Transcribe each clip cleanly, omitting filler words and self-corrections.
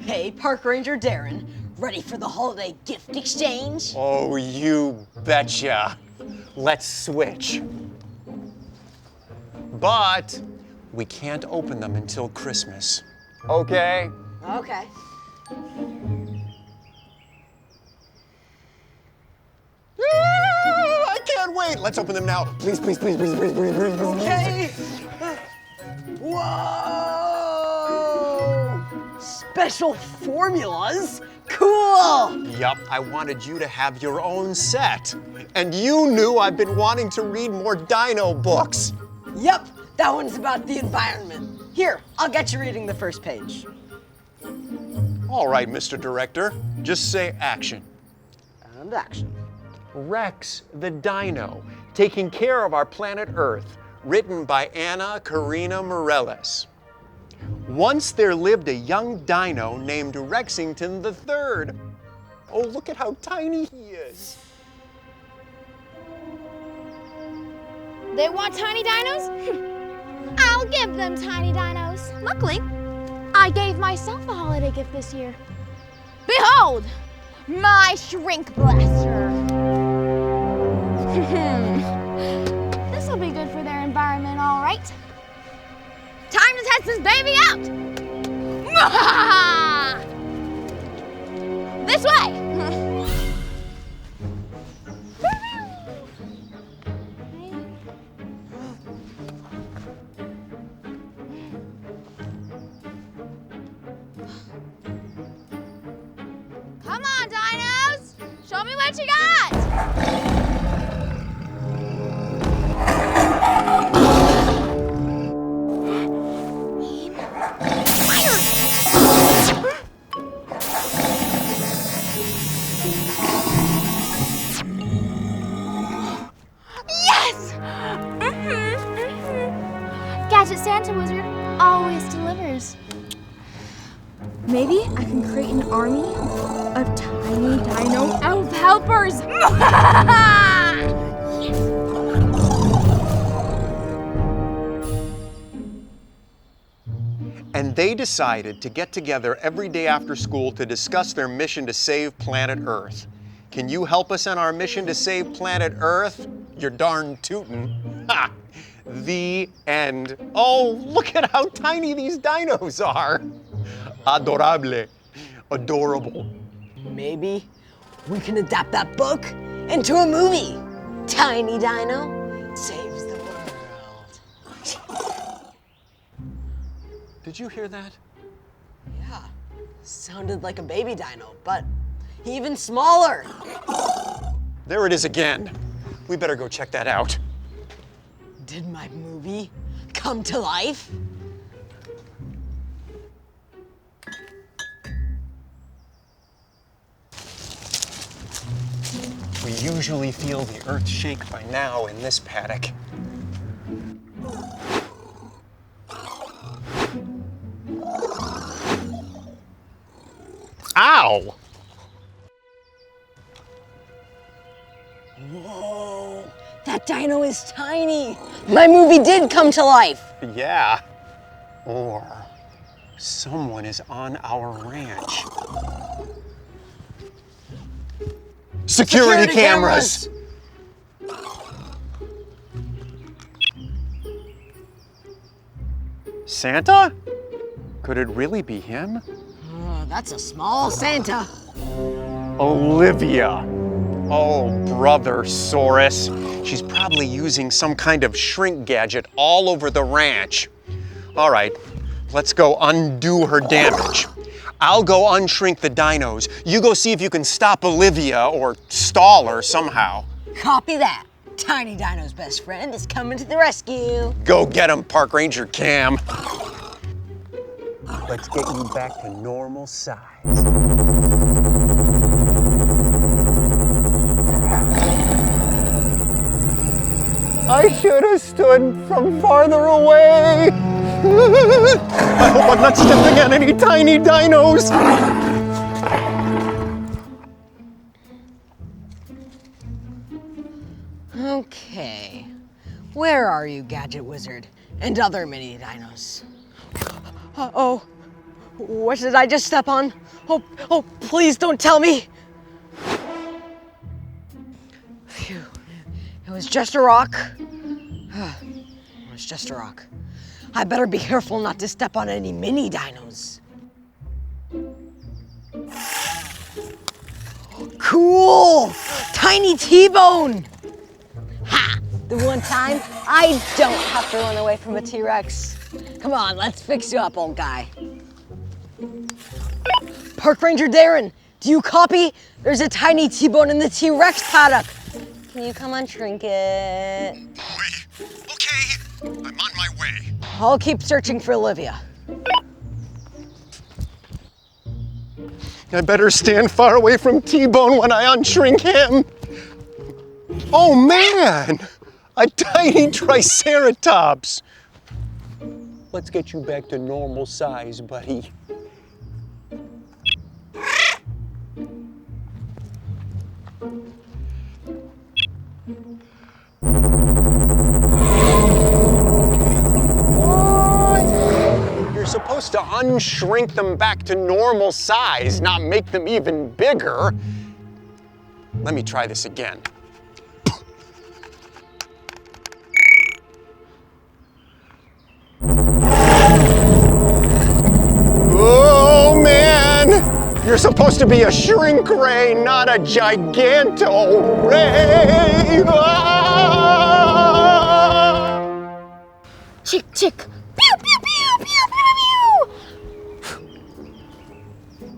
Hey, Park Ranger Darren, ready for the holiday gift exchange? Oh, you betcha. Let's switch. But we can't open them until Christmas. Okay? Okay. I can't wait. Let's open them now. Please, please, please, please, please, please, please. Okay. Whoa! Special formulas? Cool! Yup, I wanted you to have your own set. And you knew I've been wanting to read more dino books. Yep, that one's about the environment. Here, I'll get you reading the first page. All right, Mr. Director, just say action. And action. Rex the Dino, Taking Care of Our Planet Earth, written by Anna Karina Morales. Once there lived a young dino named Rexington III. Oh, look at how tiny he is. They want tiny dinos? I'll give them tiny dinos. Luckily, I gave myself a holiday gift this year. Behold, my shrink blaster. This will be good for their environment, all right. Time to test this baby out. This way. Come on, dinos! Show me what you got! Yes! Gadget Santa Wizard always delivers. Maybe I can create an army of tiny dino elf helpers. Yes. And they decided to get together every day after school to discuss their mission to save planet Earth. Can you help us on our mission to save planet Earth? You're darn tootin'. Ha! The end. Oh, look at how tiny these dinos are. Adorable. Adorable. Maybe we can adapt that book into a movie. Tiny Dino saves the world. Did you hear that? Yeah, sounded like a baby dino, but even smaller. There it is again. We better go check that out. Did my movie come to life? We usually feel the earth shake by now in this paddock. Ow! Whoa, that dino is tiny. My movie did come to life. Yeah. Or someone is on our ranch. Security cameras! Santa? Could it really be him? That's a small Santa. Olivia. Oh, brother Saurus. She's probably using some kind of shrink gadget all over the ranch. All right, let's go undo her damage. I'll go unshrink the dinos. You go see if you can stop Olivia or stall her somehow. Copy that. Tiny Dino's best friend is coming to the rescue. Go get him, Park Ranger Cam. Let's get you back to normal size. I should have stood from farther away. I hope I'm not stepping on any tiny dinos. Okay, where are you, Gadget Wizard, and other mini dinos? Uh-oh, What did I just step on? Oh, please don't tell me. Phew. It was just a rock. It was just a rock. I better be careful not to step on any mini dinos. Cool! Tiny T-bone! Ha! The one time I don't have to run away from a T-Rex. Come on, let's fix you up, old guy. Park Ranger Darren, do you copy? There's a tiny T-bone in the T-Rex paddock. Can you come on, Trinket? Okay, I'm on my way. I'll keep searching for Olivia. I better stand far away from T-Bone when I unshrink him. Oh man, a tiny triceratops. Let's get you back to normal size, buddy. You're supposed to unshrink them back to normal size, not make them even bigger. Let me try this again. Oh man! You're supposed to be a shrink ray, not a giganto ray! Ah! Chick, chick. Pew, pew, pew, pew, pew, pew.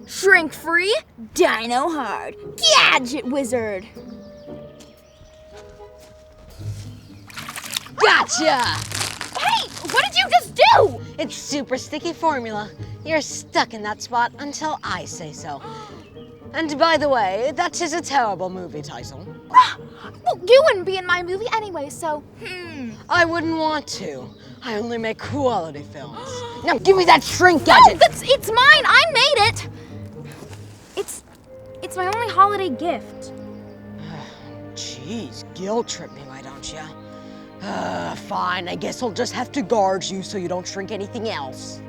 Shrink free, dino hard. Gadget wizard. Gotcha! Hey, what did you just do? It's super sticky formula. You're stuck in that spot until I say so. And by the way, that is a terrible movie title. Well, you wouldn't be in my movie anyway, so, I wouldn't want to. I only make quality films. Now give me that shrink gadget! No, it's mine. I made it. It's my only holiday gift. Jeez, guilt trip me, why don't you? Fine, I guess I'll just have to guard you so you don't shrink anything else.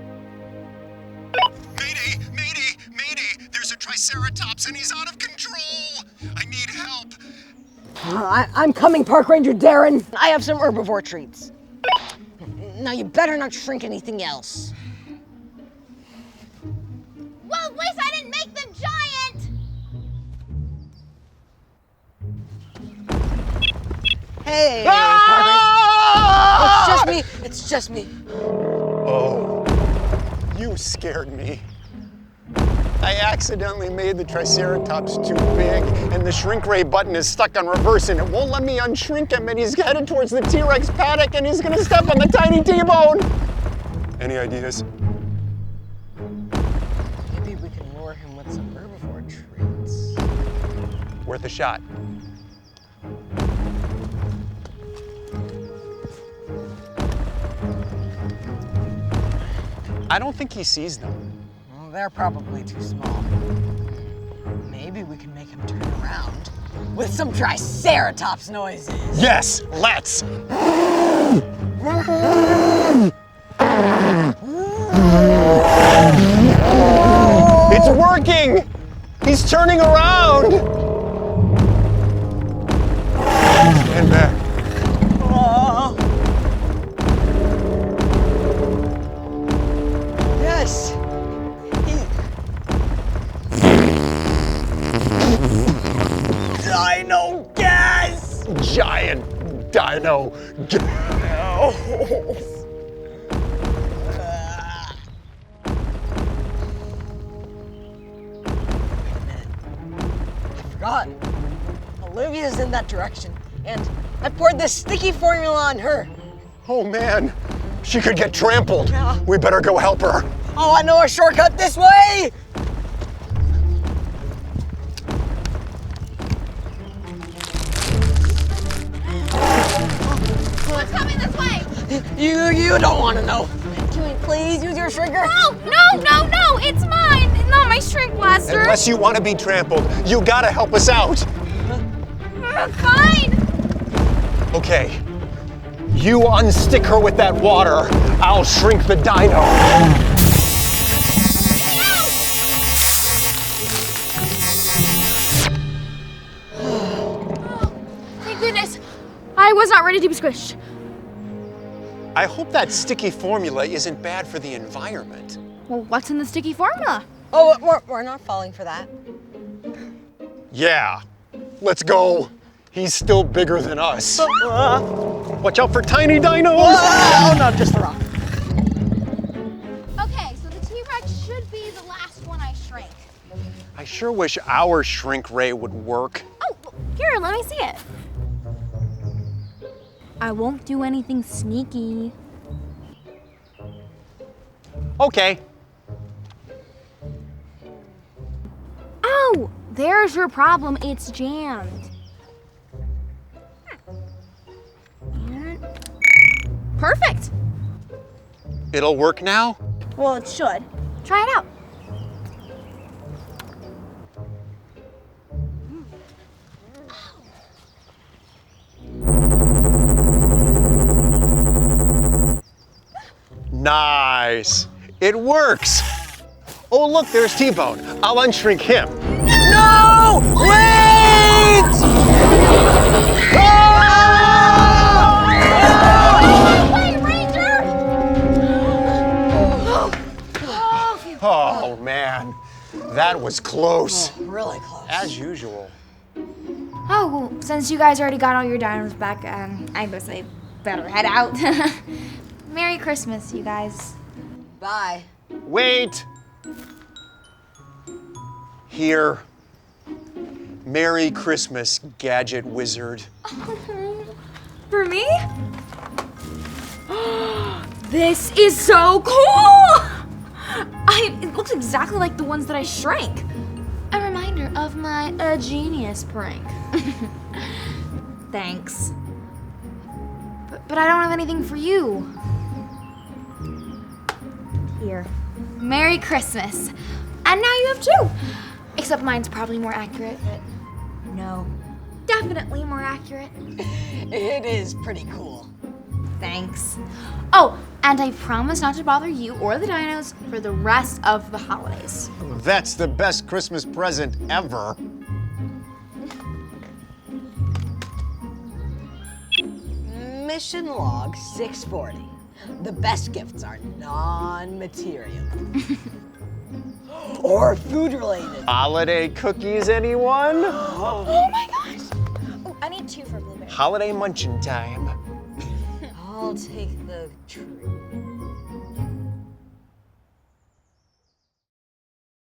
Mayday! Mayday! Mayday! There's a triceratops and he's out of control! I need help! I'm coming, Park Ranger Darren. I have some herbivore treats. Now you better not shrink anything else. Well, at least I didn't make them giant. Hey, Ah! Park Ranger. It's just me. Oh, you scared me. I accidentally made the triceratops too big, and the shrink ray button is stuck on reverse, and it won't let me unshrink him, and he's headed towards the T-Rex paddock, and he's gonna step on the tiny T-bone. Any ideas? Maybe we can lure him with some herbivore treats. Worth a shot. I don't think he sees them. Well, they're probably too small. Maybe we can make him turn around with some triceratops noises. Yes, let's! It's working! He's turning around! Stand back. Yes! Dino gas! Giant dino. I forgot. Olivia's in that direction, and I poured this sticky formula on her. Oh man, she could get trampled. Yeah. We better go help her. Oh, I know a shortcut this way! Who's coming this way? You don't want to know. Can we please use your shrinker? No, it's mine, not my shrink blaster. Unless you want to be trampled, you gotta help us out. Fine. Okay, you unstick her with that water. I'll shrink the dino. I was not ready to be squished. I hope that sticky formula isn't bad for the environment. Well, what's in the sticky formula? Oh, we're not falling for that. Yeah, let's go. He's still bigger than us. Watch out for tiny dinos! Oh, no, just the rock. Okay, so the T-Rex should be the last one I shrank. I sure wish our shrink ray would work. Oh, here, let me see it. I won't do anything sneaky. Okay. Oh, there's your problem. It's jammed. And perfect. It'll work now? Well, it should. Try it out. Nice. It works. Oh, look, there's T-Bone. I'll unshrink him. No! Wait! Wait, Ranger! Oh, man. That was close. Really close. As usual. Oh, well, since you guys already got all your dinos back, I guess I better head out. Merry Christmas, you guys. Bye. Wait. Here. Merry Christmas, gadget wizard. For me? This is so cool! It looks exactly like the ones that I shrank. A reminder of my genius prank. Thanks. But I don't have anything for you. Here. Merry Christmas. And now you have two. Except mine's probably more accurate, but no. Definitely more accurate. It is pretty cool. Thanks. Oh, and I promise not to bother you or the dinos for the rest of the holidays. That's the best Christmas present ever. Mission log 640. The best gifts are non-material. Or food related. Holiday cookies, anyone? Oh my gosh! Oh, I need 2 for blueberry. Holiday munchin' time. I'll take the tree.